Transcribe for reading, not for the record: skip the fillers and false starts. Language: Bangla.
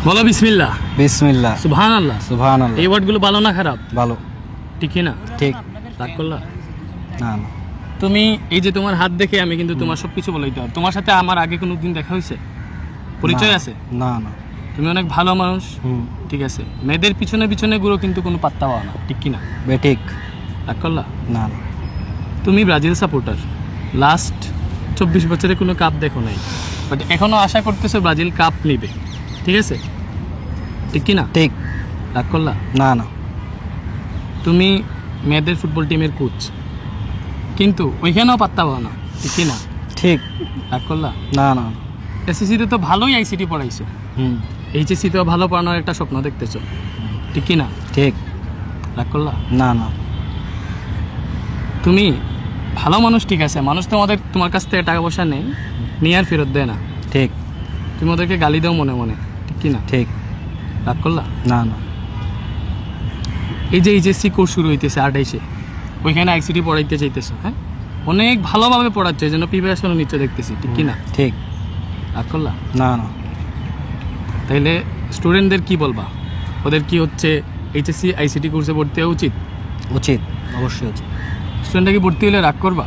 বলো বিসমিল্লাহ। বিসমিল্লাহ। সুবহানাল্লাহ। সুবহানাল্লাহ। এই ওয়ার্ডগুলো ভালো না খারাপ? ভালো। ঠিক কি না? ঠিক। রাগ করলা? না না। তুমি এই যে তোমার হাত দেখে আমি কিন্তু তোমার সব কিছু বলে দিতে। তোমার সাথে আমার আগে কোনো দিন দেখা হয়েছে? পরিচয় আছে? না না। তুমি অনেক ভালো মানুষ। ঠিক আছে, মেয়েদের পিছনে পিছনে ঘুরো কিন্তু কোনো পাত্তা পাও না, ঠিক কি না? বেঠিক। রাগ করলা? না না। তুমি ব্রাজিল সাপোর্টার, লাস্ট 24 বছরে কোনো কাপ দেখো নাই, বাট এখনও আশা করতেছো ব্রাজিল কাপ নেবে, ঠিক আছে? ঠিক কি না? ঠিক। রাগ করলা? না না। তুমি মেয়েদের ফুটবল টিমের কোচ, কিন্তু ওইখানেও পাত্তা পাও না, ঠিক কি না? ঠিক। রাগ করলা? না না। এসএসসিতে তো ভালোই আইসিটি পড়াইছো, এইচএসসিতেও ভালো পড়ানোর একটা স্বপ্ন দেখতেছো, ঠিক কি না? ঠিক। রাগ করলা? না না। তুমি ভালো মানুষ, ঠিক আছে, মানুষ তোমার কাছ থেকে টাকা পয়সা নেই, নিয়ে আর ফেরত দেয় না, ঠিক। তুমি ওদেরকে গালি দাও মনে মনে, ঠিক কি না? ঠিক। রাগ করলা? না না। এই যে এইচএসসি কোর্স শুরু হইতেছে 28-এ, ওইখানে আইসিটি পড়াইতে চাইতেছো, হ্যাঁ, অনেক ভালোভাবে পড়াচ্ছে, এই জন্য প্রিপারেশনও নিচ্ছে দেখতেছি, ঠিক কি না? ঠিক। রাগ করলা? না না। তাইলে স্টুডেন্টদের কি বলবা? ওদের কি হচ্ছে এইচএসসি আইসিটি কোর্সে ভর্তি হওয়া উচিত? উচিত, অবশ্যই উচিত। স্টুডেন্টরা কি ভর্তি হলে রাগ করবা?